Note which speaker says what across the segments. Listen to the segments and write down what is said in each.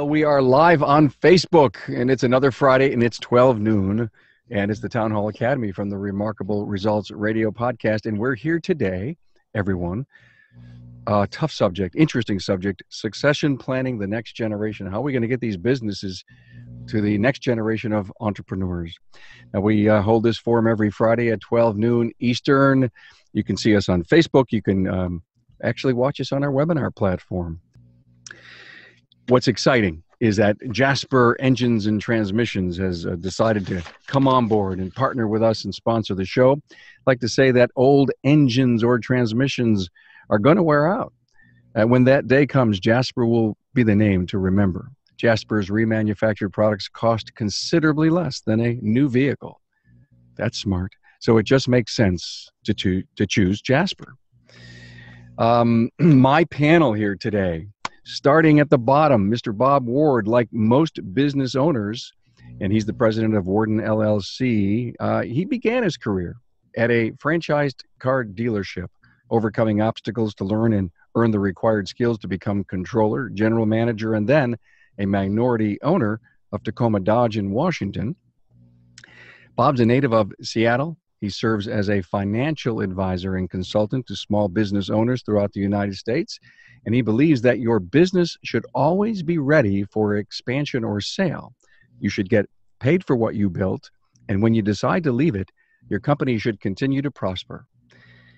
Speaker 1: Well, we are live on Facebook, and it's another Friday, and it's 12 noon, and it's the Town Hall Academy from the Remarkable Results Radio podcast, and we're here today, everyone. Tough subject, interesting subject, succession planning, the next generation. How are we going to get these businesses to the next generation of entrepreneurs? Now, we hold this forum every Friday at 12 noon Eastern. You can see us on Facebook. You can actually watch us on our webinar platform. What's exciting is that Jasper Engines and Transmissions has decided to come on board and partner with us and sponsor the show. I'd like to say that old engines or transmissions are going to wear out. When that day comes, Jasper will be the name to remember. Jasper's remanufactured products cost considerably less than a new vehicle. That's smart. So it just makes sense to choose Jasper. My panel here today, starting at the bottom, Mr. Bob Ward, like most business owners, and he's the president of Warden LLC, he began his career at a franchised car dealership, overcoming obstacles to learn and earn the required skills to become controller, general manager, and then a minority owner of Tacoma Dodge in Washington. Bob's a native of Seattle. He serves as a financial advisor and consultant to small business owners throughout the United States, and he believes that your business should always be ready for expansion or sale. You should get paid for what you built, and when you decide to leave it, your company should continue to prosper.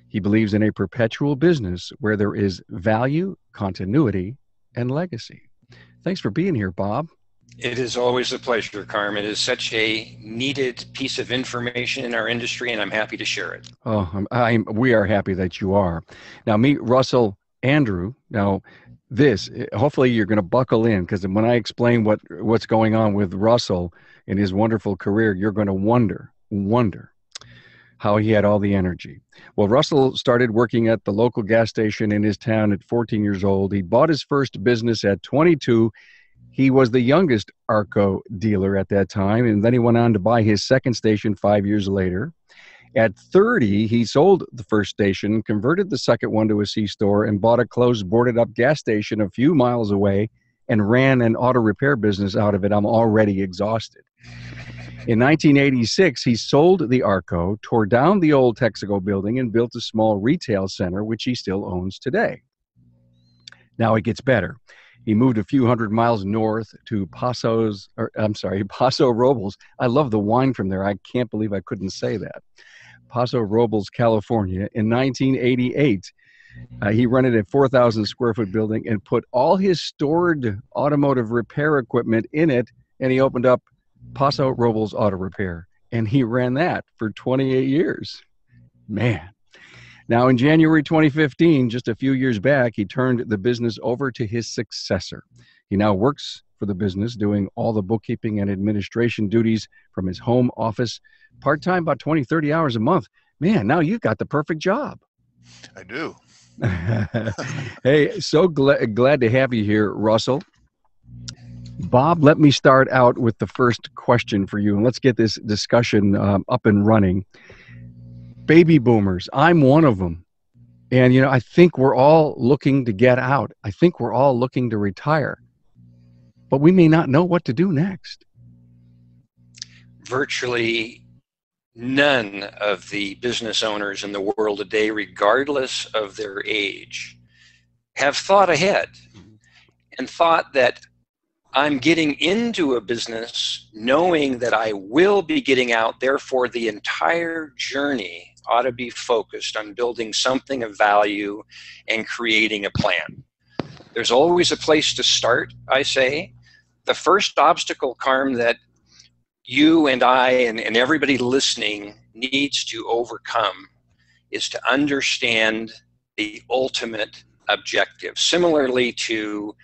Speaker 1: He believes in a perpetual business where there is value, continuity, and legacy. Thanks for being here, Bob.
Speaker 2: It is always a pleasure, Carm. It is such a needed piece of information in our industry, and I'm happy to share it.
Speaker 1: Oh, we are happy that you are. Now, meet Russell Andrew. Now, hopefully you're going to buckle in, because when I explain what's going on with Russell in his wonderful career, you're going to wonder how he had all the energy. Well, Russell started working at the local gas station in his town at 14 years old. He bought his first business at 22. He was the youngest ARCO dealer at that time, and then he went on to buy his second station 5 years later. At 30, he sold the first station, converted the second one to a C-store, and bought a closed, boarded-up gas station a few miles away and ran an auto repair business out of it. I'm already exhausted. In 1986, he sold the ARCO, tore down the old Texaco building, and built a small retail center, which he still owns today. Now it gets better. He moved a few hundred miles north to Paso Robles. I love the wine from there. I can't believe I couldn't say that. Paso Robles, California. In 1988, he rented a 4,000 square foot building and put all his stored automotive repair equipment in it, and he opened up Paso Robles Auto Repair, and he ran that for 28 years. Man. Now, in January 2015, just a few years back, he turned the business over to his successor. He now works for the business, doing all the bookkeeping and administration duties from his home office, part-time, about 20, 30 hours a month. Man, now you've got the perfect job.
Speaker 3: I do.
Speaker 1: Hey, so glad to have you here, Russell. Bob, let me start out with the first question for you, and let's get this discussion up and running. Baby boomers, I'm one of them. And, I think we're all looking to get out. I think we're all looking to retire. But we may not know what to do next.
Speaker 2: Virtually none of the business owners in the world today, regardless of their age, have thought ahead and thought that I'm getting into a business knowing that I will be getting out. Therefore, the entire journey ought to be focused on building something of value and creating a plan. There's always a place to start, I say. The first obstacle, Carm, that you and I and everybody listening needs to overcome is to understand the ultimate objective. Similarly to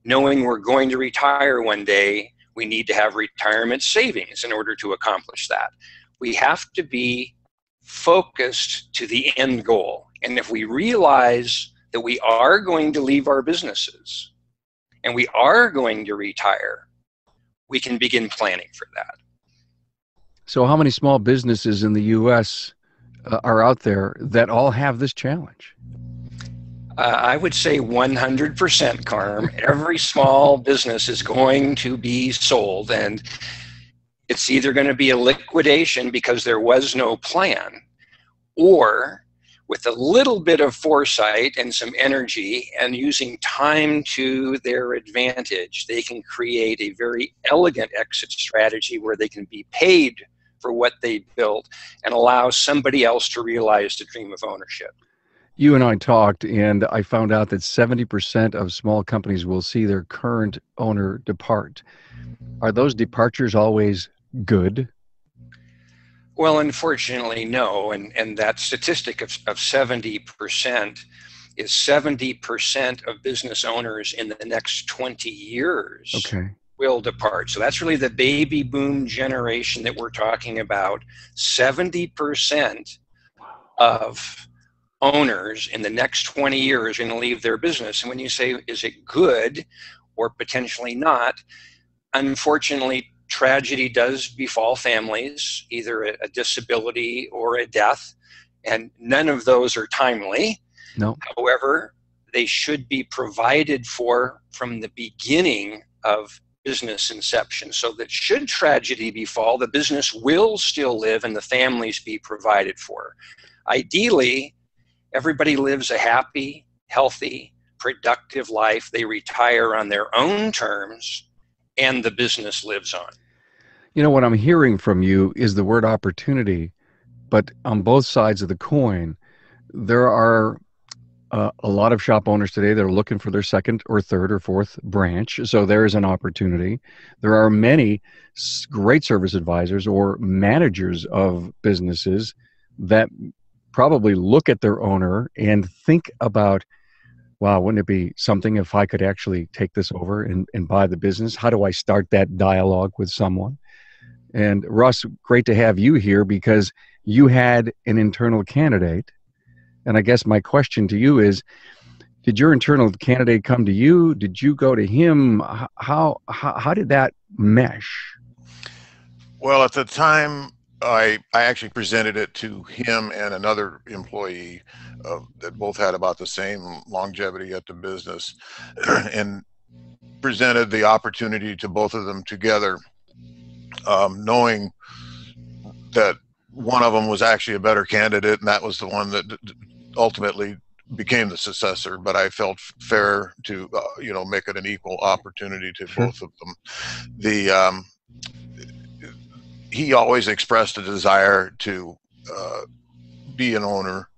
Speaker 2: knowing we're going to retire one day, we need to have retirement savings in order to accomplish that. We have to be focused to the end goal. And if we realize that we are going to leave our businesses and we are going to retire, we can begin planning for that.
Speaker 1: So how many small businesses in the U.S. are out there that all have this challenge?
Speaker 2: I would say 100%, Carm. Every small business is going to be sold, and it's either going to be a liquidation because there was no plan, or with a little bit of foresight and some energy and using time to their advantage, they can create a very elegant exit strategy where they can be paid for what they built and allow somebody else to realize the dream of ownership.
Speaker 1: You and I talked, and I found out that 70% of small companies will see their current owner depart. Are those departures always good?
Speaker 2: Well, unfortunately, no. And that statistic of 70% is 70% of business owners in the next 20 years
Speaker 1: Okay.
Speaker 2: will depart. So that's really the baby boom generation that we're talking about. 70% of owners in the next 20 years are going to leave their business. And when you say, is it good or potentially not, unfortunately, tragedy does befall families, either a disability or a death, and none of those are timely.
Speaker 1: No.
Speaker 2: However, they should be provided for from the beginning of business inception, so that should tragedy befall, the business will still live and the families be provided for. Ideally, everybody lives a happy, healthy, productive life. They retire on their own terms, and the business lives on.
Speaker 1: You know, what I'm hearing from you is the word opportunity, but on both sides of the coin, there are a lot of shop owners today that are looking for their second or third or fourth branch. So there is an opportunity. There are many great service advisors or managers of businesses that probably look at their owner and think about, wow, wouldn't it be something if I could actually take this over and buy the business? How do I start that dialogue with someone? And Russ, great to have you here because you had an internal candidate. And I guess my question to you is, did your internal candidate come to you? Did you go to him? How did that mesh?
Speaker 3: Well, at the time, I actually presented it to him and another employee that both had about the same longevity at the business, and presented the opportunity to both of them together, knowing that one of them was actually a better candidate, and that was the one that ultimately became the successor. But I felt fair to make it an equal opportunity to both of them. He always expressed a desire to be an owner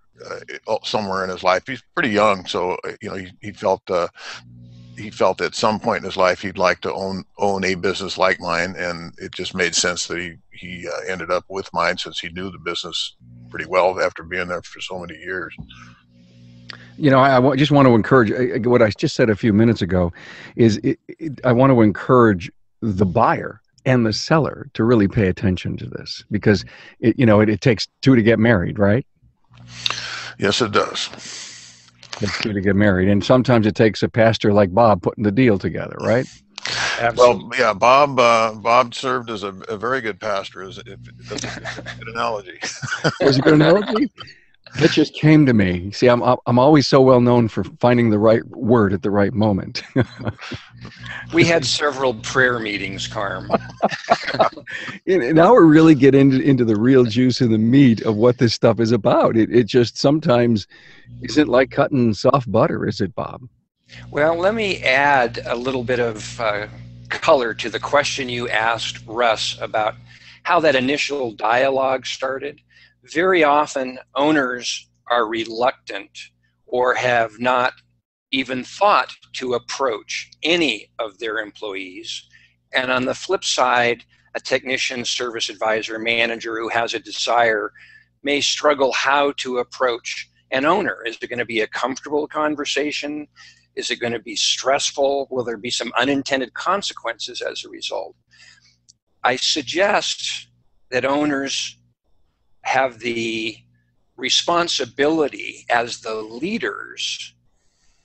Speaker 3: somewhere in his life. He's pretty young, so he felt at some point in his life he'd like to own a business like mine, and it just made sense that he ended up with mine, since he knew the business pretty well after being there for so many years.
Speaker 1: I just want to encourage what I just said a few minutes ago is I want to encourage the buyer and the seller to really pay attention to this, because it takes two to get married, right?
Speaker 3: Yes, it does.
Speaker 1: It takes two to get married, and sometimes it takes a pastor like Bob putting the deal together, right?
Speaker 2: Absolutely.
Speaker 3: Well, yeah, Bob served as a very good pastor. That's a good analogy.
Speaker 1: Was a good analogy? That just came to me. See, I'm always so well known for finding the right word at the right moment.
Speaker 2: We had several prayer meetings, Carm.
Speaker 1: Now we're really getting into the real juice and the meat of what this stuff is about. It just sometimes isn't like cutting soft butter, is it, Bob?
Speaker 2: Well, let me add a little bit of color to the question you asked Russ about how that initial dialogue started. Very often, owners are reluctant or have not even thought to approach any of their employees. And on the flip side, a technician, service advisor, manager who has a desire may struggle how to approach an owner. Is it going to be a comfortable conversation? Is it going to be stressful? Will there be some unintended consequences as a result? I suggest that owners have the responsibility as the leaders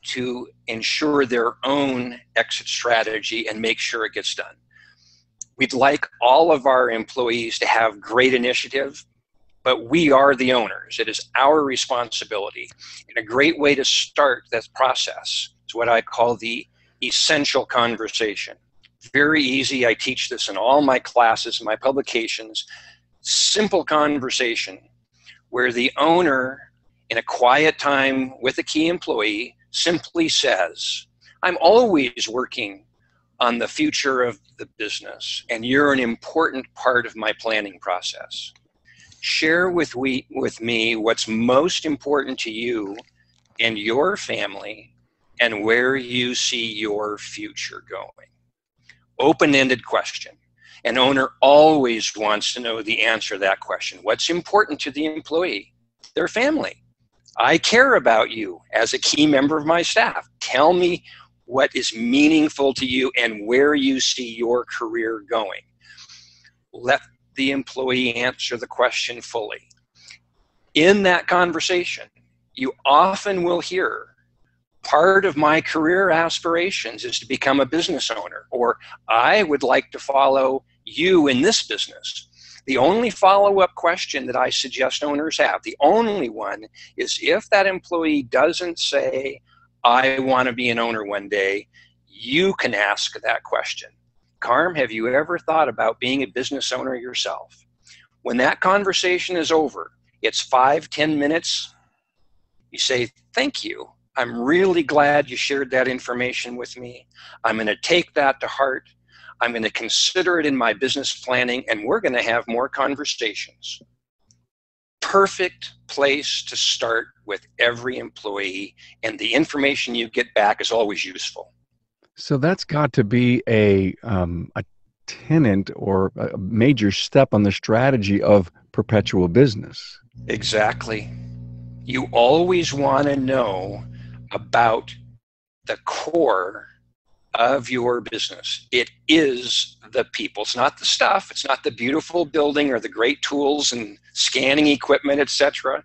Speaker 2: to ensure their own exit strategy and make sure it gets done. We'd like all of our employees to have great initiative, but we are the owners. It is our responsibility. And a great way to start that process is what I call the essential conversation. Very easy. I teach this in all my classes, my publications. Simple conversation where the owner, in a quiet time with a key employee, simply says, I'm always working on the future of the business, and you're an important part of my planning process. Share with me what's most important to you and your family and where you see your future going. Open-ended question. An owner always wants to know the answer to that question. What's important to the employee? Their family. I care about you as a key member of my staff. Tell me what is meaningful to you and where you see your career going. Let the employee answer the question fully. In that conversation, you often will hear, part of my career aspirations is to become a business owner, or I would like to follow you in this business. The only follow-up question that I suggest owners have, the only one, is if that employee doesn't say, I want to be an owner one day, you can ask that question. Carm, have you ever thought about being a business owner yourself? When that conversation is over, it's 5-10 minutes, you say, thank you. I'm really glad you shared that information with me. I'm going to take that to heart. I'm going to consider it in my business planning, and we're going to have more conversations. Perfect place to start with every employee, and the information you get back is always useful.
Speaker 1: So that's got to be a tenant or a major step on the strategy of perpetual business.
Speaker 2: Exactly. You always want to know about the core of your business. It is the people. It's not the stuff. It's not the beautiful building or the great tools and scanning equipment, etc.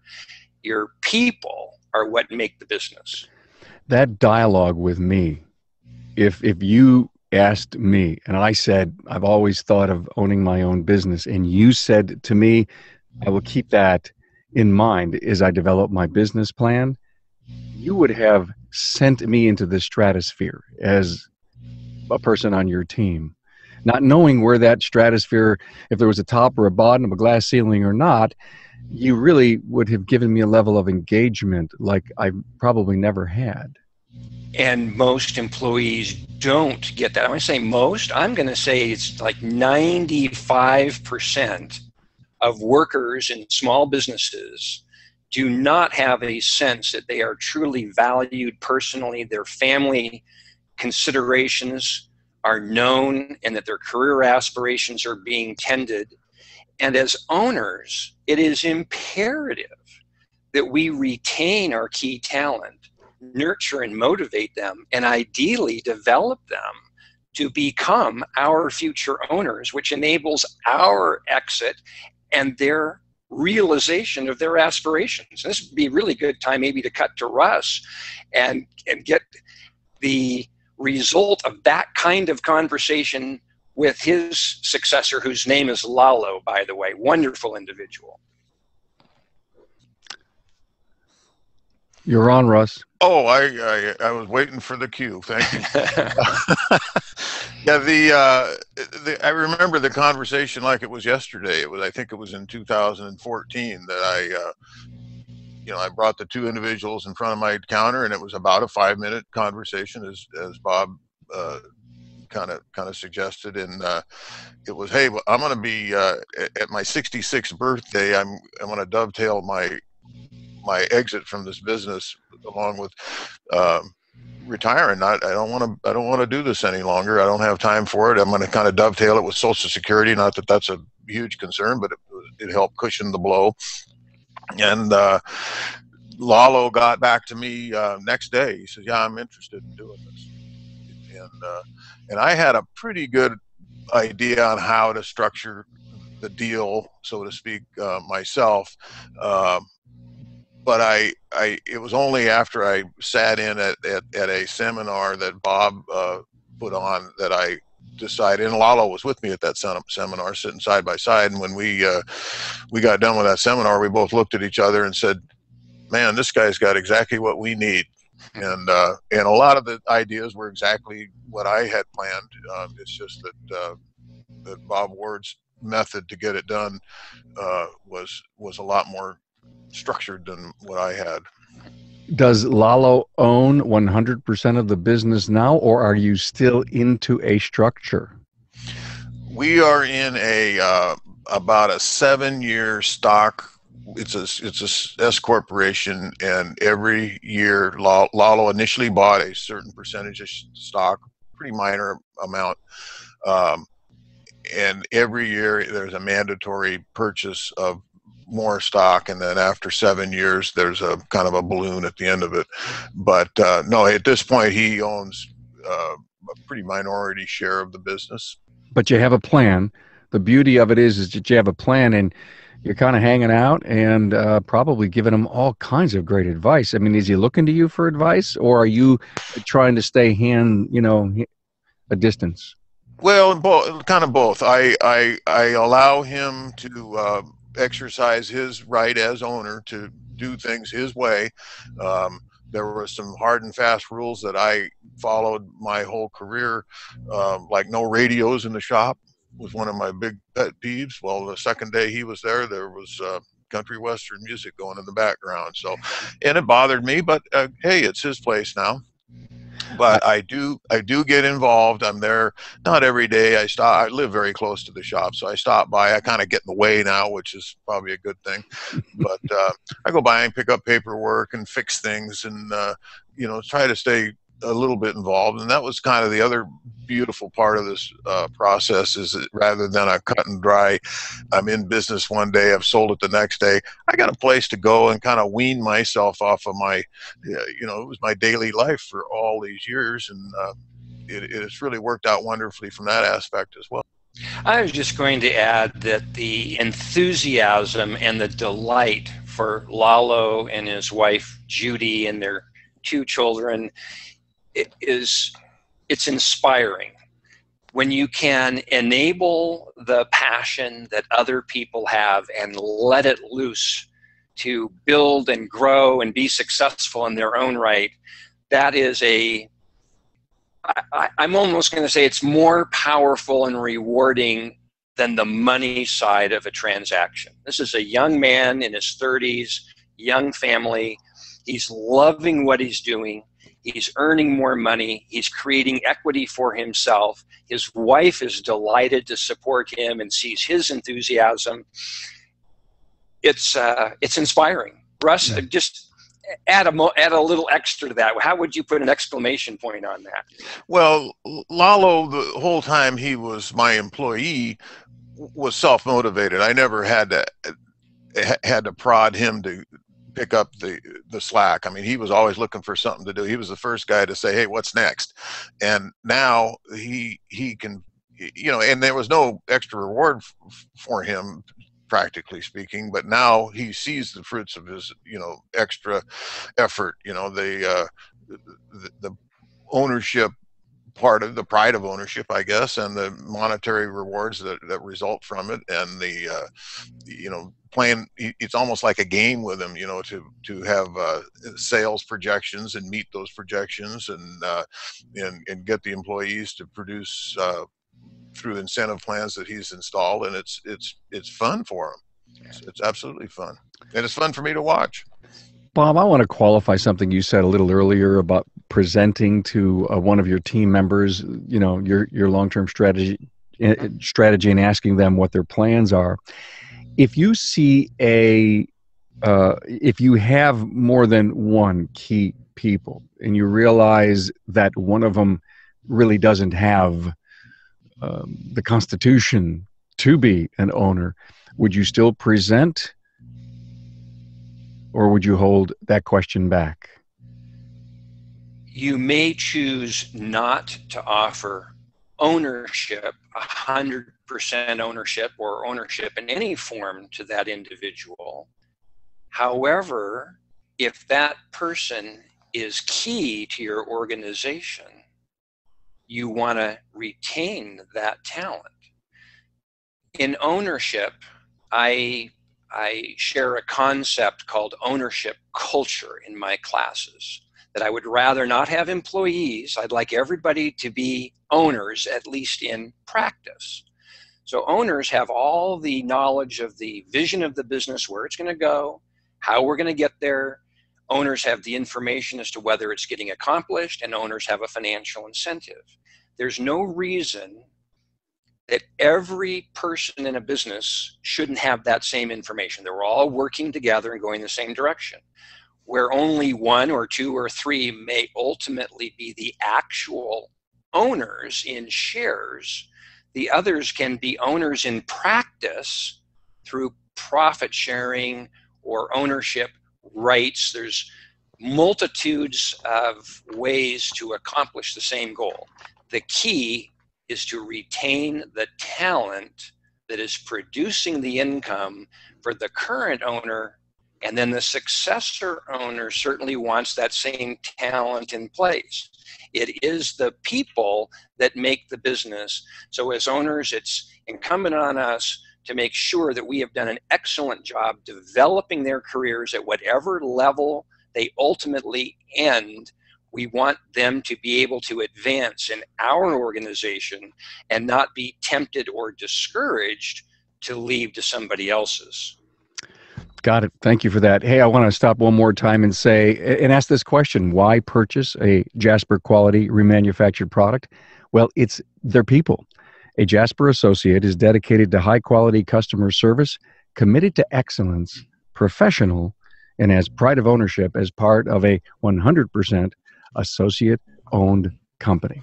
Speaker 2: Your people are what make the business.
Speaker 1: That dialogue with me, if you asked me and I said, I've always thought of owning my own business, and you said to me, I will keep that in mind as I develop my business plan, you would have sent me into the stratosphere as a person on your team, not knowing where that stratosphere, if there was a top or a bottom, a glass ceiling or not. You really would have given me a level of engagement like I probably never had.
Speaker 2: And most employees don't get that. When I say most, I'm going to say it's like 95% of workers in small businesses do not have a sense that they are truly valued personally, their family considerations are known, and that their career aspirations are being tended. And as owners, it is imperative that we retain our key talent, nurture and motivate them, and ideally develop them to become our future owners, which enables our exit and their realization of their aspirations. This would be a really good time maybe to cut to Russ and get the result of that kind of conversation with his successor, whose name is Lalo, by the way. Wonderful individual.
Speaker 1: You're on, Russ.
Speaker 3: Oh, I was waiting for the cue. Thank you. Yeah, I remember the conversation like it was yesterday. I think it was in 2014 that I brought the two individuals in front of my counter, and it was about a 5-minute conversation, as Bob kind of suggested, and it was, hey, I'm going to be at my 66th birthday. I'm going to dovetail my exit from this business along with retiring. I don't want to do this any longer. I don't have time for it. I'm going to kind of dovetail it with Social Security. Not that that's a huge concern, but it helped cushion the blow. And Lalo got back to me next day. He said, yeah, I'm interested in doing this. And I had a pretty good idea on how to structure the deal, so to speak, myself. But it was only after I sat in at a seminar that Bob put on that I decided, and Lalo was with me at that seminar, sitting side by side. And when we got done with that seminar, we both looked at each other and said, "Man, this guy's got exactly what we need." And a lot of the ideas were exactly what I had planned. It's just that Bob Ward's method to get it done was a lot more structured than what I had.
Speaker 1: Does Lalo own 100% of the business now, or are you still into a structure?
Speaker 3: We are in about a 7-year stock. It's a S corporation, and every year Lalo initially bought a certain percentage of stock, pretty minor amount, and every year there's a mandatory purchase of more stock, and then after 7 years there's a kind of a balloon at the end of it. But no, at this point he owns a pretty minority share of the business.
Speaker 1: But you have a plan. The beauty of it is that you have a plan, and you're kind of hanging out and probably giving him all kinds of great advice. I mean, is he looking to you for advice, or are you trying to stay a distance?
Speaker 3: Well, kind of both. I allow him to exercise his right as owner to do things his way. There were some hard and fast rules that I followed my whole career, like no radios in the shop was one of my big pet peeves. Well, the second day he was there was country western music going in the background. So, and it bothered me, but hey, it's his place now. But I do get involved. I'm there not every day. I live very close to the shop, so I stop by. I kind of get in the way now, which is probably a good thing. But I go by and pick up paperwork and fix things, and try to stay a little bit involved. And that was kind of the other beautiful part of this process, is that rather than a cut and dry, I'm in business one day, I've sold it the next day, I got a place to go and kind of wean myself off of my, it was my daily life for all these years. And it has really worked out wonderfully from that aspect as well.
Speaker 2: I was just going to add that the enthusiasm and the delight for Lalo and his wife Judy and their 2 children, it's inspiring when you can enable the passion that other people have and let it loose to build and grow and be successful in their own right. That is I'm almost going to say it's more powerful and rewarding than the money side of a transaction. This is a young man in his 30s, young family. He's loving what he's doing. He's earning more money. He's creating equity for himself. His wife is delighted to support him and sees his enthusiasm. It's inspiring. Russ, just add a little extra to that. How would you put an exclamation point on that?
Speaker 3: Well, Lalo, the whole time he was my employee, was self-motivated. I never had to prod him to pick up the slack. I mean, he was always looking for something to do. He was the first guy to say, "Hey, what's next?" And now he can, and there was no extra reward for him, practically speaking, but now he sees the fruits of his, extra effort. The ownership part of the pride of ownership, I guess, and the monetary rewards that result from it, and the playing, it's almost like a game with him, to have sales projections and meet those projections, and get the employees to produce through incentive plans that he's installed, and it's fun for him. It's absolutely fun, and it's fun for me to watch.
Speaker 1: Bob, I want to qualify something you said a little earlier about presenting to one of your team members, your long-term strategy, and asking them what their plans are. If you see if you have more than one key people and you realize that one of them really doesn't have the constitution to be an owner, would you still present, or would you hold that question back?
Speaker 2: You may choose not to offer ownership, 100% ownership, or ownership in any form to that individual. However, if that person is key to your organization, you want to retain that talent. In ownership, I share a concept called ownership culture in my classes, that I would rather not have employees. I'd like everybody to be owners, at least in practice. So owners have all the knowledge of the vision of the business, where it's going to go, how we're going to get there. Owners have the information as to whether it's getting accomplished, and owners have a financial incentive. There's no reason that every person in a business shouldn't have that same information. They're all working together and going the same direction. Where only one or two or three may ultimately be the actual owners in shares, the others can be owners in practice through profit sharing or ownership rights. There's multitudes of ways to accomplish the same goal. The key is to retain the talent that is producing the income for the current owner, and then the successor owner certainly wants that same talent in place. It is the people that make the business. So as owners, it's incumbent on us to make sure that we have done an excellent job developing their careers at whatever level they ultimately end. We want them to be able to advance in our organization and not be tempted or discouraged to leave to somebody else's.
Speaker 1: Got it. Thank you for that. Hey, I want to stop one more time and ask this question: why purchase a Jasper quality remanufactured product? Well, it's their people. A Jasper associate is dedicated to high quality customer service, committed to excellence, professional, and has pride of ownership as part of a 100% associate-owned company.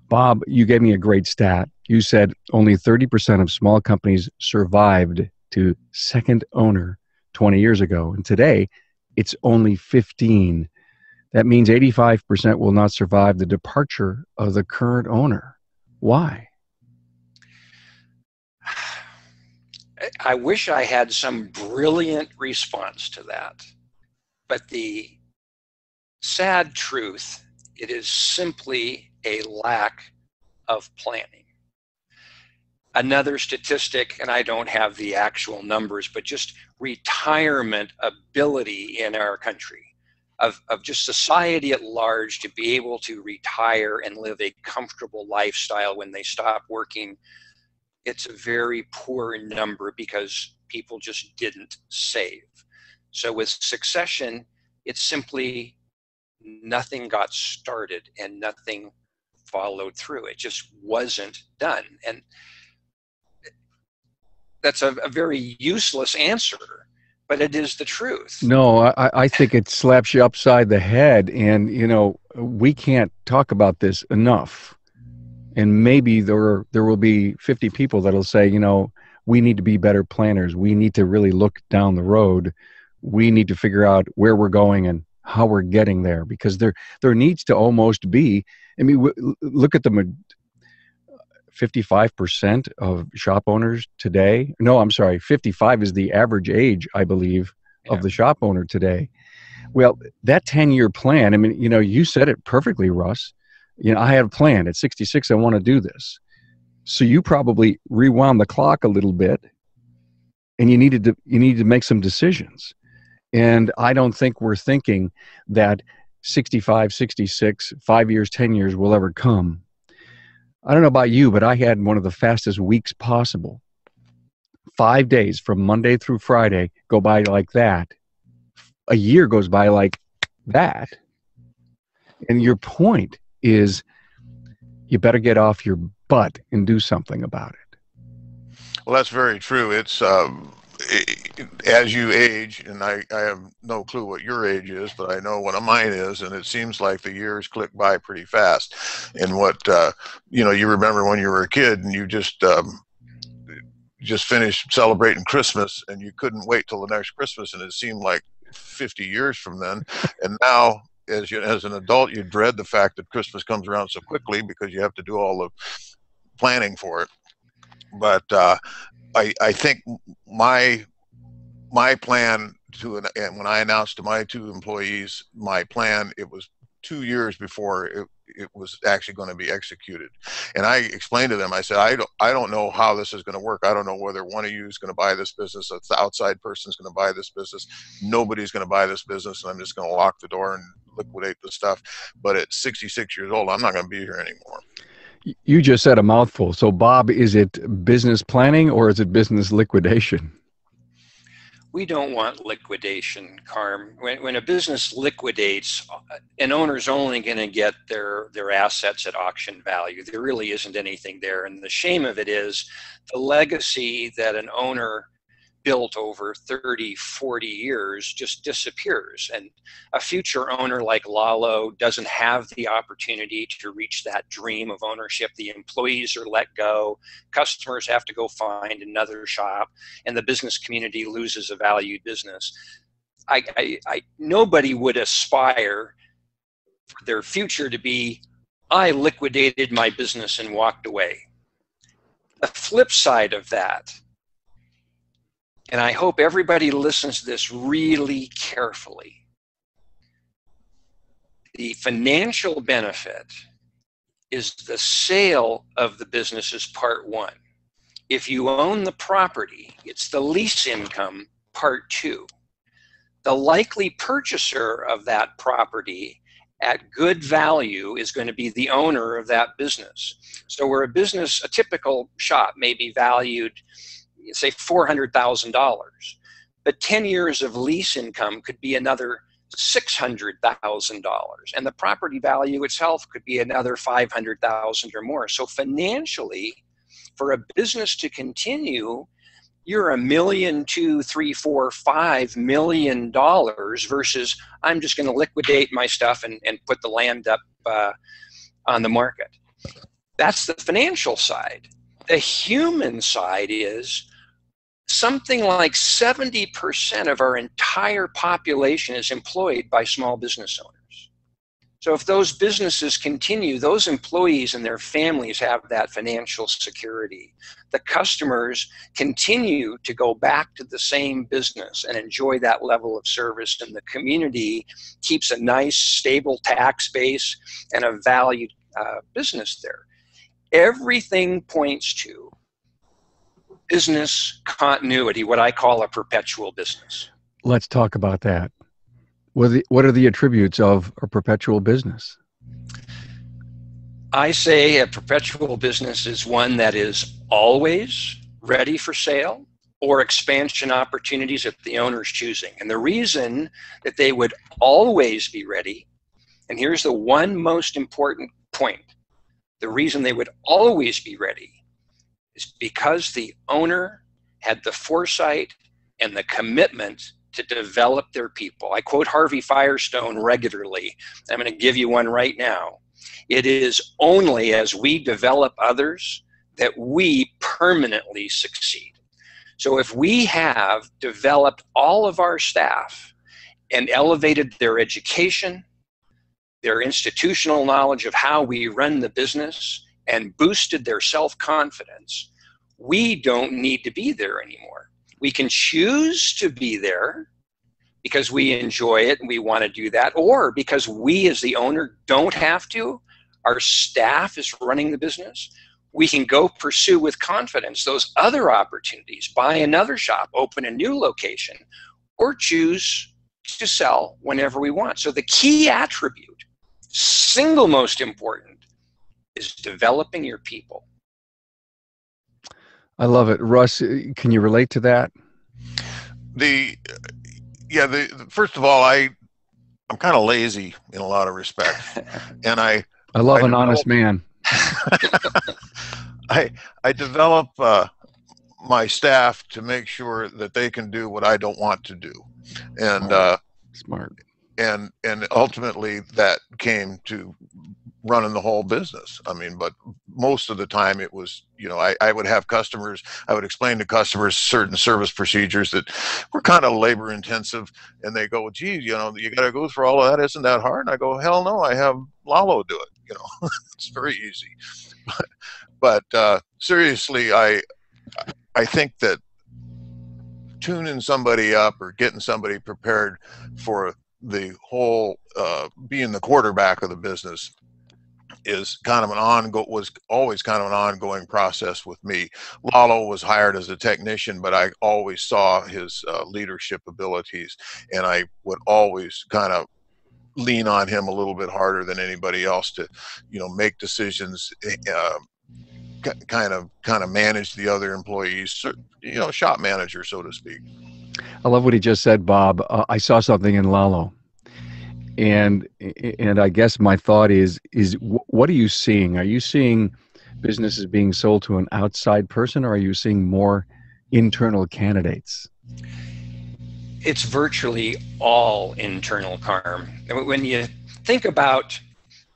Speaker 1: Bob, you gave me a great stat. You said only 30% of small companies survived to second owner 20 years ago, and today it's only 15. That means 85% will not survive the departure of the current owner. Why?
Speaker 2: I wish I had some brilliant response to that, but the sad truth, it is simply a lack of planning. Another statistic, and I don't have the actual numbers, but just retirement ability in our country, of just society at large, to be able to retire and live a comfortable lifestyle when they stop working, it's a very poor number because people just didn't save. So with succession, it's simply nothing got started and nothing followed through. It just wasn't done. And that's a very useless answer, but it is the truth.
Speaker 1: No, I think it slaps you upside the head. And, we can't talk about this enough. And maybe there will be 50 people that'll say, we need to be better planners. We need to really look down the road. We need to figure out where we're going and how we're getting there, because there needs to almost be, look at the 55% of shop owners today. No, I'm sorry, 55 is the average age, I believe, of the shop owner today. Well, that 10-year plan, you said it perfectly, Russ. I had a plan. At 66, I want to do this. So you probably rewound the clock a little bit, and you needed to make some decisions. And I don't think we're thinking that 65, 66, 5 years, 10 years will ever come. I don't know about you, but I had one of the fastest weeks possible. 5 days from Monday through Friday go by like that. A year goes by like that. And your point is, you better get off your butt and do something about it.
Speaker 3: Well, that's very true. It's as you age, and I have no clue what your age is, but I know what mine is, and it seems like the years click by pretty fast. And what you remember when you were a kid, and you just finished celebrating Christmas, and you couldn't wait till the next Christmas, and it seemed like 50 years from then. And now, as an adult, you dread the fact that Christmas comes around so quickly because you have to do all the planning for it. But I think my plan and when I announced to my two employees my plan, it was 2 years before it was actually going to be executed. And I explained to them, I said, I don't know how this is going to work. I don't know whether one of you is going to buy this business, if the outside person is going to buy this business. Nobody's going to buy this business, and I'm just going to lock the door and liquidate the stuff. But at 66 years old, I'm not going to be here anymore.
Speaker 1: You just said a mouthful. So, Bob, is it business planning or is it business liquidation?
Speaker 2: We don't want liquidation, Carm. When a business liquidates, an owner's only going to get their assets at auction value. There really isn't anything there. And the shame of it is the legacy that an owner built over 30, 40 years just disappears. And a future owner like Lalo doesn't have the opportunity to reach that dream of ownership. The employees are let go, customers have to go find another shop, and the business community loses a valued business. Nobody would aspire for their future to be, I liquidated my business and walked away. The flip side of that, and I hope everybody listens to this really carefully, the financial benefit is the sale of the business is part one. If you own the property, it's the lease income, part two. The likely purchaser of that property at good value is going to be the owner of that business. So where a typical shop may be valued, say $400,000, but 10 years of lease income could be another $600,000, and the property value itself could be another $500,000 or more. So financially, for a business to continue, you're $1 million, $2, $3, $4, $5 million versus I'm just going to liquidate my stuff and put the land up on the market. That's the financial side. The human side is something like 70% of our entire population is employed by small business owners. So if those businesses continue, those employees and their families have that financial security. The customers continue to go back to the same business and enjoy that level of service, and the community keeps a nice, stable tax base and a valued business there. Everything points to business continuity, what I call a perpetual business.
Speaker 1: Let's talk about that. What are the attributes of a perpetual business?
Speaker 2: I say a perpetual business is one that is always ready for sale or expansion opportunities if the owner's choosing. And the reason that they would always be ready, and here's the one most important point, the reason they would always be ready is because the owner had the foresight and the commitment to develop their people. I quote Harvey Firestone regularly. I'm going to give you one right now. It is only as we develop others that we permanently succeed. So if we have developed all of our staff and elevated their education, their institutional knowledge of how we run the business, and boosted their self-confidence, we don't need to be there anymore. We can choose to be there because we enjoy it and we want to do that, or because we as the owner don't have to, our staff is running the business, we can go pursue with confidence those other opportunities, buy another shop, open a new location, or choose to sell whenever we want. So the key attribute, single most important, is developing your people.
Speaker 1: I love it. Russ, can you relate to that?
Speaker 3: First of all, I'm kind of lazy in a lot of respects, and I
Speaker 1: love an honest man.
Speaker 3: I develop my staff to make sure that they can do what I don't want to do, and
Speaker 1: smart.
Speaker 3: And ultimately that came to running the whole business. I mean, but most of the time it was, I would have customers, I would explain to customers certain service procedures that were kind of labor intensive, and they go, geez, you got to go through all of that. Isn't that hard? And I go, hell no, I have Lalo do it. It's very easy. But seriously, I think that tuning somebody up or getting somebody prepared for the whole being the quarterback of the business is kind of was always kind of an ongoing process with me. Lalo was hired as a technician, but I always saw his leadership abilities, and I would always kind of lean on him a little bit harder than anybody else to, make decisions, kind of manage the other employees, shop manager, so to speak.
Speaker 1: I love what he just said, Bob. I saw something in Lalo. And I guess my thought is what are you seeing? Are you seeing businesses being sold to an outside person, or are you seeing more internal candidates?
Speaker 2: It's virtually all internal, Carm. When you think about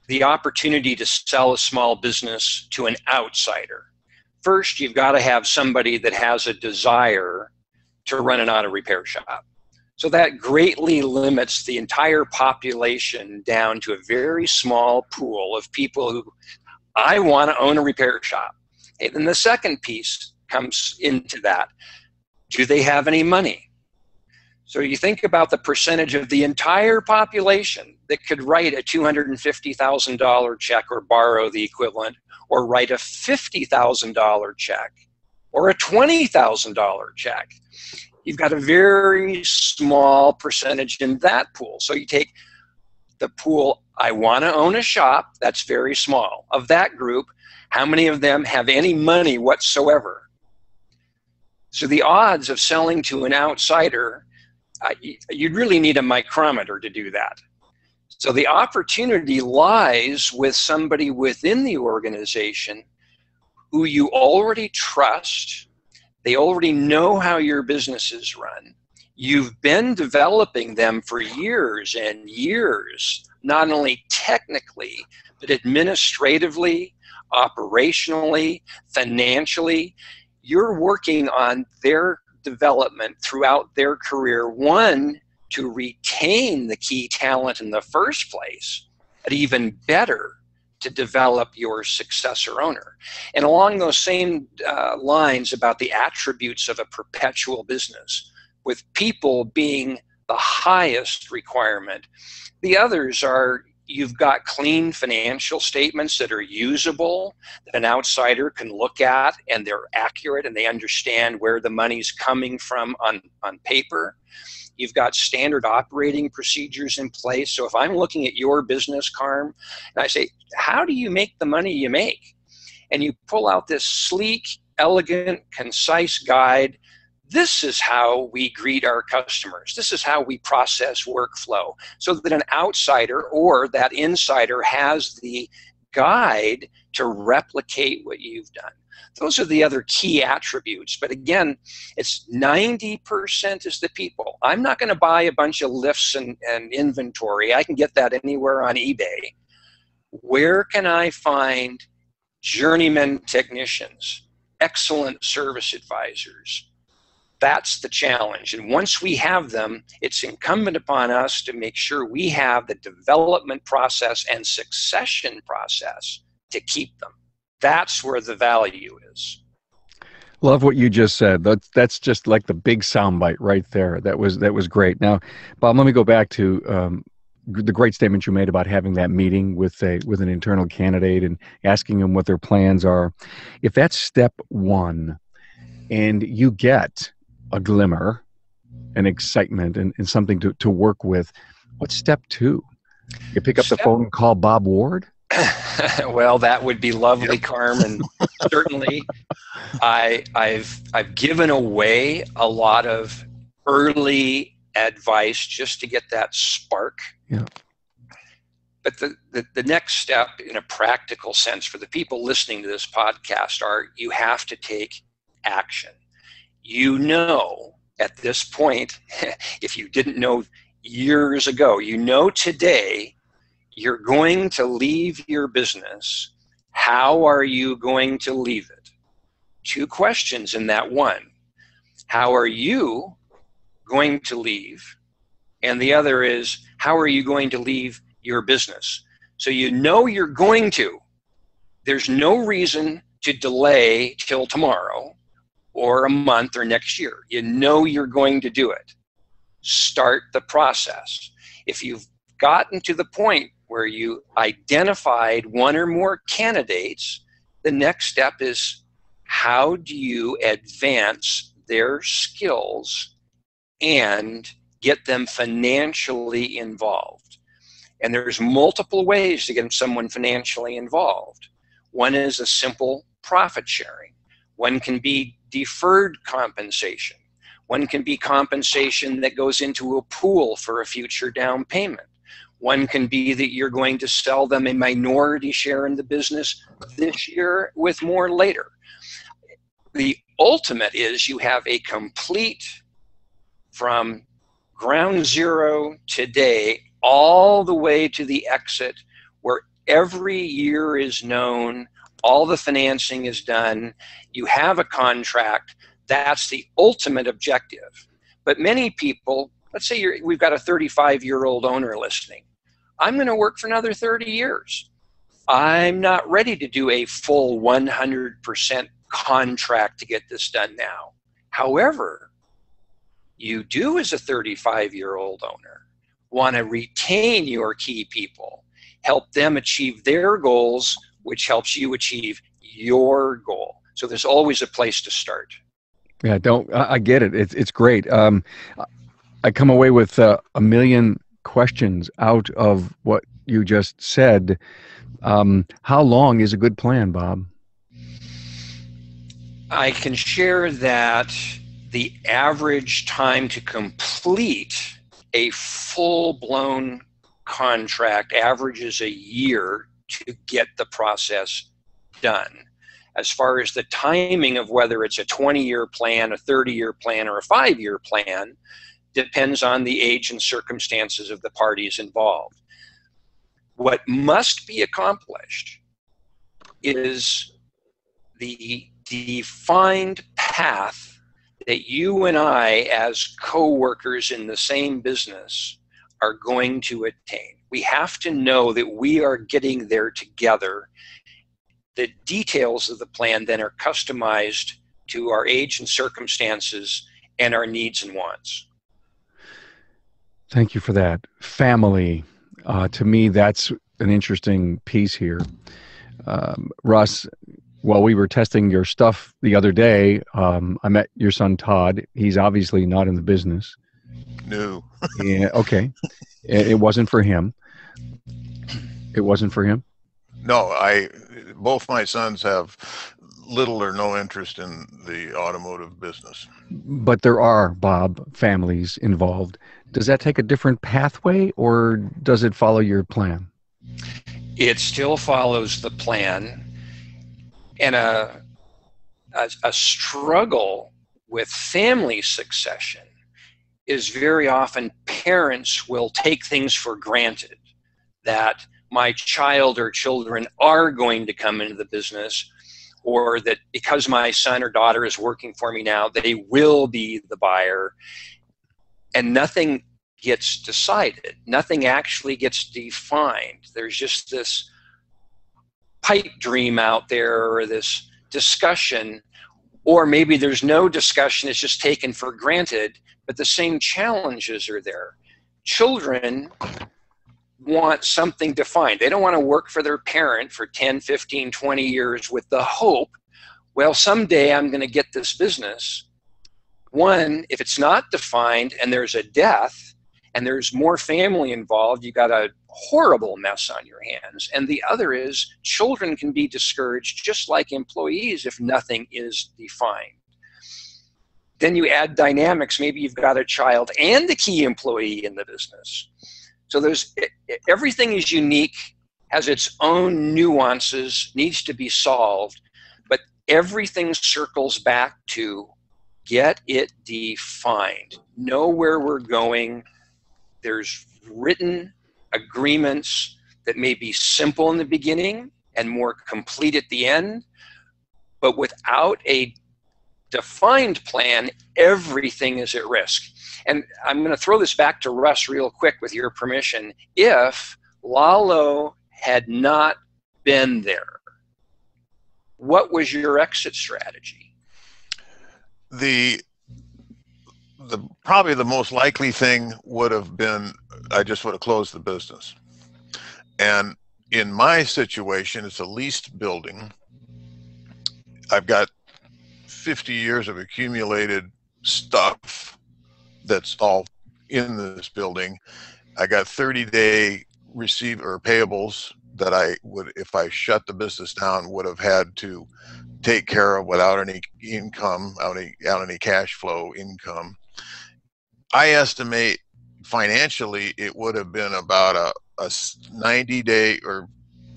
Speaker 2: the opportunity to sell a small business to an outsider, first you've got to have somebody that has a desire to run an auto repair shop. So that greatly limits the entire population down to a very small pool of people who, I want to own a repair shop. And then the second piece comes into that. Do they have any money? So you think about the percentage of the entire population that could write a $250,000 check or borrow the equivalent, or write a $50,000 check or a $20,000 check. You've got a very small percentage in that pool. So you take the pool, I want to own a shop, that's very small. Of that group, how many of them have any money whatsoever? So the odds of selling to an outsider, you'd really need a micrometer to do that. So the opportunity lies with somebody within the organization who you already trust. They already know how your business is run. You've been developing them for years and years, not only technically, but administratively, operationally, financially. You're working on their development throughout their career, one, to retain the key talent in the first place, but even better, to develop your successor owner. And along those same lines about the attributes of a perpetual business, with people being the highest requirement, the others are, you've got clean financial statements that are usable, that an outsider can look at, and they're accurate and they understand where the money's coming from on paper. You've got standard operating procedures in place. So if I'm looking at your business, Carm, and I say, how do you make the money you make? And you pull out this sleek, elegant, concise guide. This is how we greet our customers. This is how we process workflow, so that an outsider or that insider has the guide to replicate what you've done. Those are the other key attributes. But again, it's 90% is the people. I'm not going to buy a bunch of lifts and inventory. I can get that anywhere on eBay. Where can I find journeyman technicians, excellent service advisors? That's the challenge. And once we have them, it's incumbent upon us to make sure we have the development process and succession process to keep them. That's where the value is.
Speaker 1: Love what you just said. That's just like the big soundbite right there. That was great. Now, Bob, let me go back to the great statement you made about having that meeting with an internal candidate and asking them what their plans are. If that's step one, and you get a glimmer, an excitement, and something to work with, what's step two? You pick up the phone and call Bob Ward?
Speaker 2: Well, that would be lovely, Carm, and certainly I've given away a lot of early advice just to get that spark.
Speaker 1: Yeah.
Speaker 2: But the next step in a practical sense for the people listening to this podcast are, you have to take action. You know at this point, if you didn't know years ago, you know today, you're going to leave your business. How are you going to leave it? Two questions in that one. How are you going to leave? And the other is, how are you going to leave your business? So you know you're going to. There's no reason to delay till tomorrow or a month or next year. You know you're going to do it. Start the process. If you've gotten to the point where you identified one or more candidates, the next step is how do you advance their skills and get them financially involved? And there's multiple ways to get someone financially involved. One is a simple profit sharing. One can be deferred compensation. One can be compensation that goes into a pool for a future down payment. One can be that you're going to sell them a minority share in the business this year with more later. The ultimate is you have a complete, from ground zero today all the way to the exit, where every year is known, all the financing is done, you have a contract. That's the ultimate objective. But many people, let's say we've got a 35-year-old owner listening. I'm going to work for another 30 years. I'm not ready to do a full 100% contract to get this done now. However, you do, as a 35-year-old owner, want to retain your key people, help them achieve their goals, which helps you achieve your goal. So there's always a place to start.
Speaker 1: Yeah, I get it. It's great. I come away with a million questions out of what you just said. How long is a good plan, Bob?
Speaker 2: I can share that the average time to complete a full-blown contract averages a year to get the process done. As far as the timing of whether it's a 20-year plan, a 30-year plan, or a 5-year plan, depends on the age and circumstances of the parties involved. What must be accomplished is the defined path that you and I, as co-workers in the same business, are going to attain. We have to know that we are getting there together. The details of the plan then are customized to our age and circumstances and our needs and wants.
Speaker 1: Thank you for that. Family, to me, that's an interesting piece here. Russ, while we were testing your stuff the other day, I met your son, Todd. He's obviously not in the business.
Speaker 3: No.
Speaker 1: Yeah, okay. It wasn't for him. It wasn't for him?
Speaker 3: No, both my sons have little or no interest in the automotive business.
Speaker 1: But there are, Bob, families involved. Does that take a different pathway, or does it follow your plan?
Speaker 2: It still follows the plan. And a struggle with family succession is very often parents will take things for granted that my child or children are going to come into the business, or that because my son or daughter is working for me now, they will be the buyer. And nothing gets decided. Nothing actually gets defined. There's just this pipe dream out there, or this discussion, or maybe there's no discussion, it's just taken for granted, but the same challenges are there. Children want something defined. They don't want to work for their parent for 10, 15, 20 years with the hope, well, someday I'm going to get this business. One, if it's not defined and there's a death and there's more family involved, you got a horrible mess on your hands. And the other is children can be discouraged just like employees if nothing is defined. Then you add dynamics. Maybe you've got a child and the key employee in the business. So everything is unique, has its own nuances, needs to be solved, but everything circles back to get it defined. Know where we're going. There's written agreements that may be simple in the beginning and more complete at the end, but without a defined plan, everything is at risk. And I'm going to throw this back to Russ real quick with your permission. If Lalo had not been there, what was your exit strategy?
Speaker 3: Probably the most likely thing would have been I just would have closed the business. And in my situation, it's a leased building. I've got 50 years of accumulated stuff that's all in this building. I got 30-day receive or payables that I would, if I shut the business down, would have had to take care of without any income, out any cash flow income. I estimate financially it would have been about a 90-day, or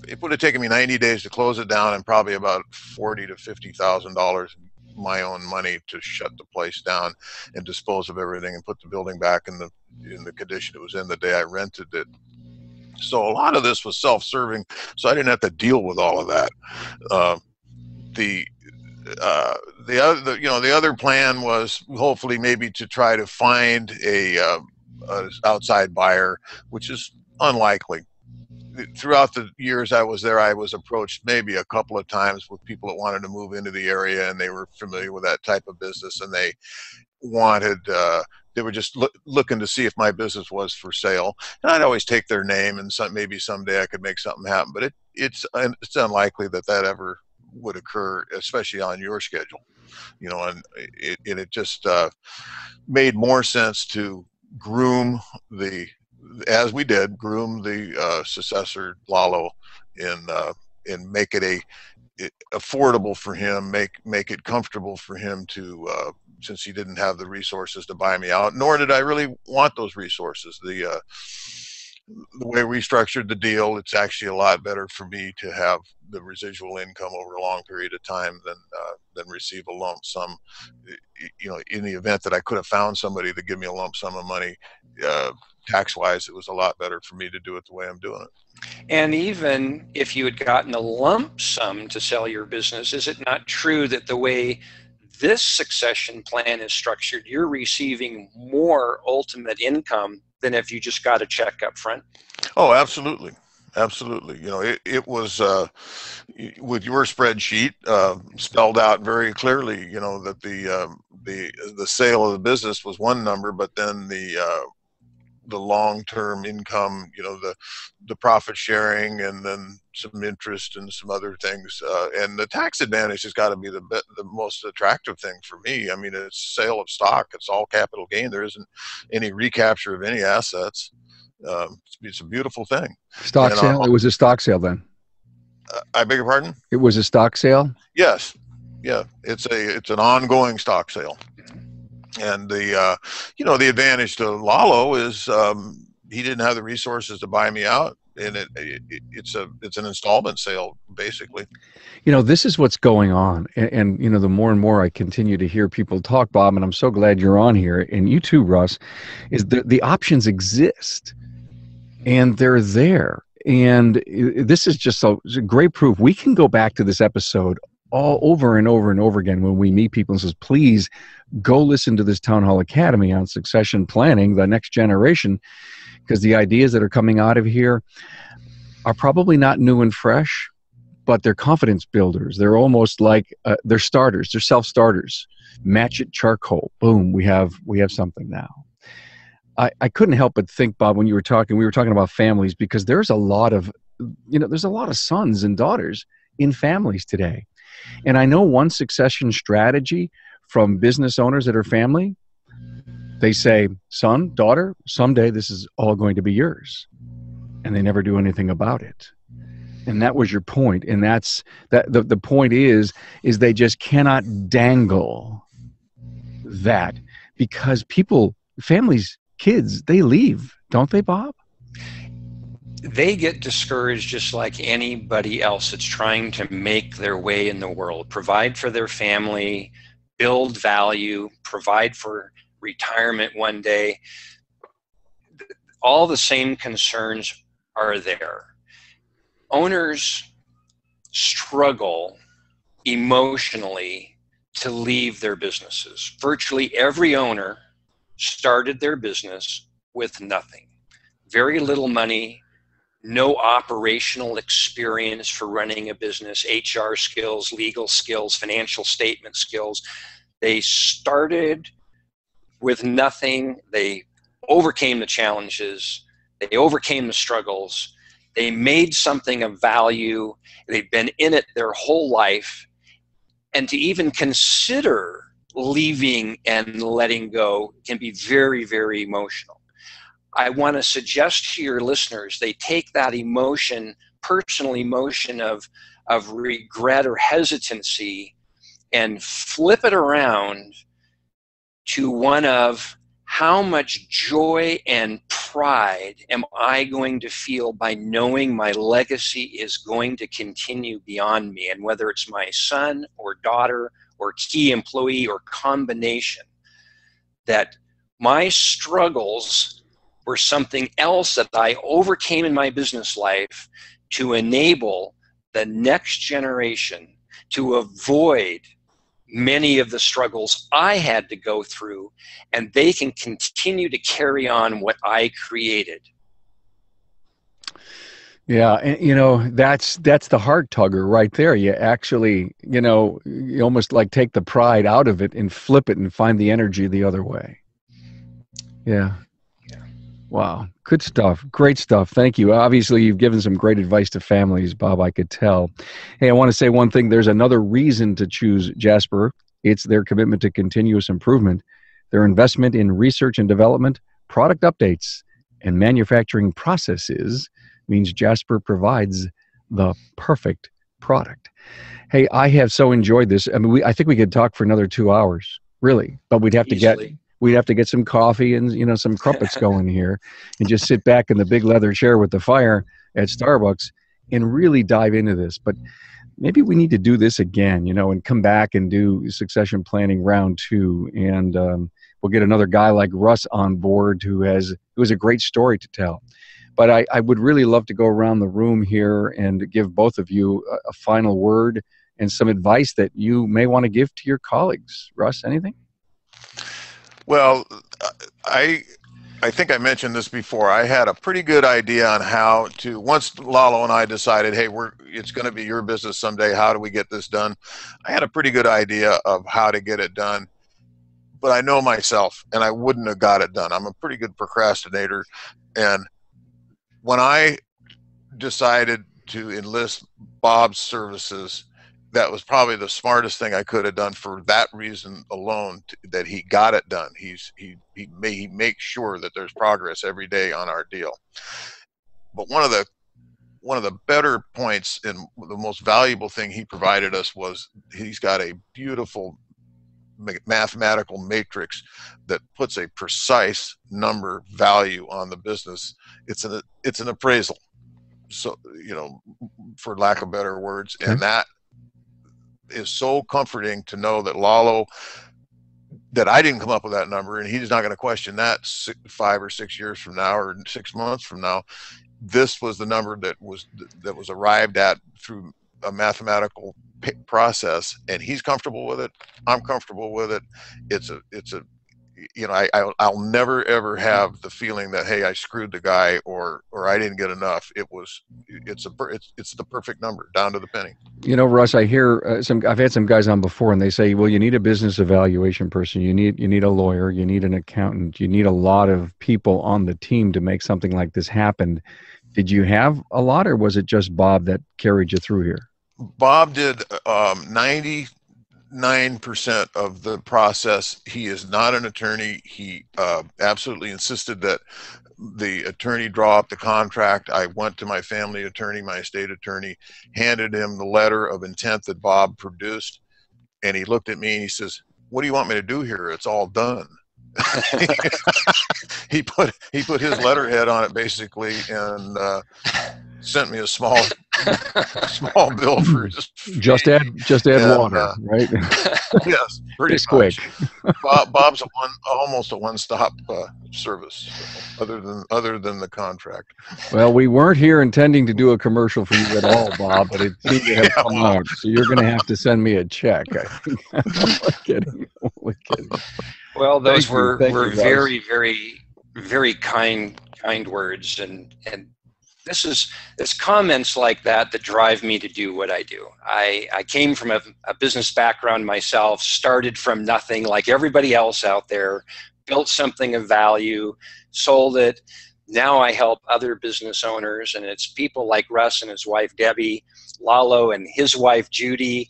Speaker 3: it would have taken me 90 days to close it down, and probably about $40,000 to $50,000 my own money to shut the place down and dispose of everything and put the building back in the condition it was in the day I rented it. So a lot of this was self-serving, so I didn't have to deal with all of that. The other plan was hopefully maybe to try to find a outside buyer, which is unlikely. Throughout the years I was there, I was approached maybe a couple of times with people that wanted to move into the area, and they were familiar with that type of business, and they wanted they were just looking to see if my business was for sale, and I'd always take their name, and maybe someday I could make something happen. But it's unlikely that ever would occur, especially on your schedule, and it just made more sense to groom the successor Lalo, and make it affordable for him, make it comfortable for him to, since he didn't have the resources to buy me out, nor did I really want those resources. The way we structured the deal, it's actually a lot better for me to have the residual income over a long period of time than receive a lump sum. In the event that I could have found somebody to give me a lump sum of money, tax-wise, it was a lot better for me to do it the way I'm doing it.
Speaker 2: And even if you had gotten a lump sum to sell your business, is it not true that the way this succession plan is structured, you're receiving more ultimate income than if you just got a check up front?
Speaker 3: Oh, absolutely. Absolutely. It was with your spreadsheet spelled out very clearly, that the sale of the business was one number, but then the long-term income, the profit sharing, and then some interest and some other things, and the tax advantage has got to be the most attractive thing for me. I mean, it's sale of stock, it's all capital gain, there isn't any recapture of any assets. It's a beautiful thing.
Speaker 1: Stock sale? It was a stock sale then?
Speaker 3: I beg your pardon?
Speaker 1: It was a stock sale?
Speaker 3: Yes. Yeah, it's an ongoing stock sale. And the advantage to Lalo is he didn't have the resources to buy me out, and it's an installment sale basically.
Speaker 1: This is what's going on, and the more and more I continue to hear people talk, Bob, and I'm so glad you're on here, and you too, Russ, is the options exist, and they're there, and this is just a great proof. We can go back to this episode all over and over and over again when we meet people and says, please go listen to this Town Hall Academy on succession planning, the next generation, because the ideas that are coming out of here are probably not new and fresh, but they're confidence builders. They're almost like they're starters. They're self-starters. Match it charcoal. Boom, we have something now. I couldn't help but think, Bob, when we were talking about families, because there's a lot of sons and daughters in families today. And I know one succession strategy from business owners that are family, they say, son, daughter, someday this is all going to be yours. And they never do anything about it. And that was your point. And that's the point is they just cannot dangle that, because families, kids, they leave, don't they, Bob?
Speaker 2: They get discouraged just like anybody else that's trying to make their way in the world, provide for their family, build value, provide for retirement one day. All the same concerns are there. Owners struggle emotionally to leave their businesses. Virtually every owner started their business with nothing. Very little money, no operational experience for running a business, HR skills, legal skills, financial statement skills. They started with nothing. They overcame the challenges. They overcame the struggles. They made something of value. They've been in it their whole life. And to even consider leaving and letting go can be very, very emotional. I want to suggest to your listeners they take that emotion, personal emotion of regret or hesitancy, and flip it around to one of how much joy and pride am I going to feel by knowing my legacy is going to continue beyond me, and whether it's my son or daughter or key employee or combination, that my struggles were something else that I overcame in my business life to enable the next generation to avoid many of the struggles I had to go through, and they can continue to carry on what I created.
Speaker 1: Yeah, and that's the heart tugger right there. You actually, you almost like take the pride out of it and flip it and find the energy the other way. Yeah. Wow. Good stuff. Great stuff. Thank you. Obviously, you've given some great advice to families, Bob, I could tell. Hey, I want to say one thing. There's another reason to choose Jasper. It's their commitment to continuous improvement, their investment in research and development, product updates, and manufacturing processes means Jasper provides the perfect product. Hey, I have so enjoyed this. I mean, I think we could talk for another 2 hours, really, but we'd have to get some coffee and some crumpets going here, and just sit back in the big leather chair with the fire at Starbucks and really dive into this. But maybe we need to do this again, and come back and do succession planning round 2, and we'll get another guy like Russ on board who has a great story to tell. But I would really love to go around the room here and give both of you a final word and some advice that you may want to give to your colleagues. Russ, anything?
Speaker 3: Well, I think I mentioned this before. I had a pretty good idea on how to, once Lalo and I decided, hey, it's going to be your business someday, how do we get this done? I had a pretty good idea of how to get it done, but I know myself, and I wouldn't have got it done. I'm a pretty good procrastinator, and when I decided to enlist Bob's services, that was probably the smartest thing I could have done for that reason alone, that he got it done. He makes sure that there's progress every day on our deal. But one of the better points and the most valuable thing he provided us was he's got a beautiful mathematical matrix that puts a precise number value on the business. It's an appraisal, so for lack of better words, and that is so comforting to know that Lalo, that I didn't come up with that number, and he's not going to question that 5 or 6 years from now or 6 months from now. This was the number that was arrived at through a mathematical process, and he's comfortable with it. I'm comfortable with it. I'll never ever have the feeling that, hey, I screwed the guy or I didn't get enough. It's the perfect number down to the penny.
Speaker 1: Russ, I hear I've had some guys on before, and they say, well, you need a business evaluation person, you need a lawyer, you need an accountant, you need a lot of people on the team to make something like this happen. Did you have a lot, or was it just Bob that carried you through here?
Speaker 3: Bob did 99% of the process. He is not an attorney. He absolutely insisted that the attorney draw up the contract. I went to my family attorney, my estate attorney, handed him the letter of intent that Bob produced, and he looked at me and he says, "What do you want me to do here? It's all done." he put his letterhead on it basically, and sent me a small bill for his
Speaker 1: just add water, right?
Speaker 3: Yes, pretty
Speaker 1: quick.
Speaker 3: Bob's almost a one-stop service, other than the contract.
Speaker 1: Well, we weren't here intending to do a commercial for you at all, Bob, but it seemed to have come out. So you're going to have to send me a check. I think. We're kidding.
Speaker 2: Well, those were very, very, very kind words, and it's comments like that drive me to do what I do. I came from a business background myself, started from nothing like everybody else out there, built something of value, sold it, Now I help other business owners, and it's people like Russ and his wife Debbie, Lalo and his wife Judy,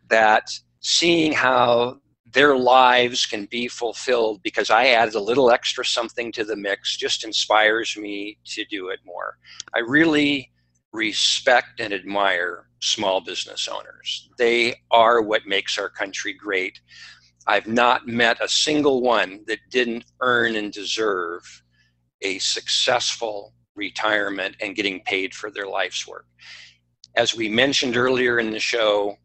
Speaker 2: that seeing how their lives can be fulfilled because I added a little extra something to the mix just inspires me to do it more. I really respect and admire small business owners. They are what makes our country great. I've not met a single one that didn't earn and deserve a successful retirement and getting paid for their life's work. As we mentioned earlier in the show,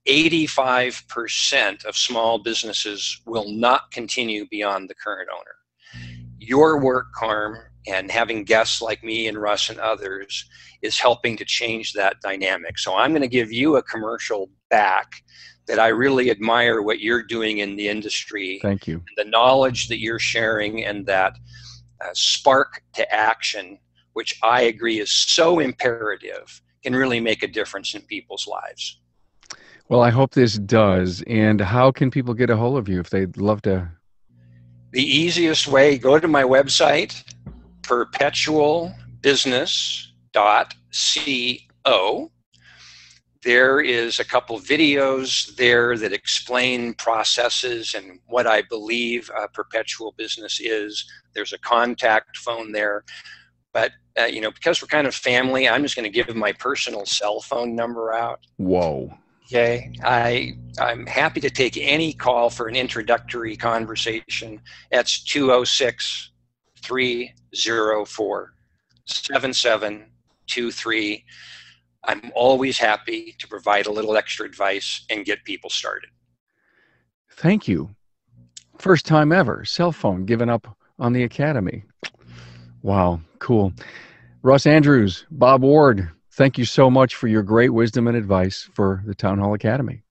Speaker 2: 85% of small businesses will not continue beyond the current owner. Your work, Carm, and having guests like me and Russ and others is helping to change that dynamic. So I'm going to give you a commercial back that I really admire what you're doing in the industry.
Speaker 1: Thank you.
Speaker 2: The knowledge that you're sharing and that spark to action, which I agree is so imperative, can really make a difference in people's lives.
Speaker 1: Well, I hope this does. And how can people get a hold of you if they'd love to?
Speaker 2: The easiest way, go to my website, perpetualbusiness.co. There is a couple videos there that explain processes and what I believe Perpetual Business is. There's a contact phone there. But, because we're kind of family, I'm just going to give my personal cell phone number out.
Speaker 1: Whoa.
Speaker 2: Okay. I'm happy to take any call for an introductory conversation. That's 206-304-7723. I'm always happy to provide a little extra advice and get people started.
Speaker 1: Thank you. First time ever, cell phone given up on the Academy. Wow, cool. Russ Andrews, Bob Ward, thank you so much for your great wisdom and advice for the Town Hall Academy.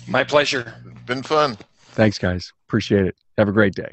Speaker 2: My pleasure.
Speaker 3: Been fun.
Speaker 1: Thanks, guys. Appreciate it. Have a great day.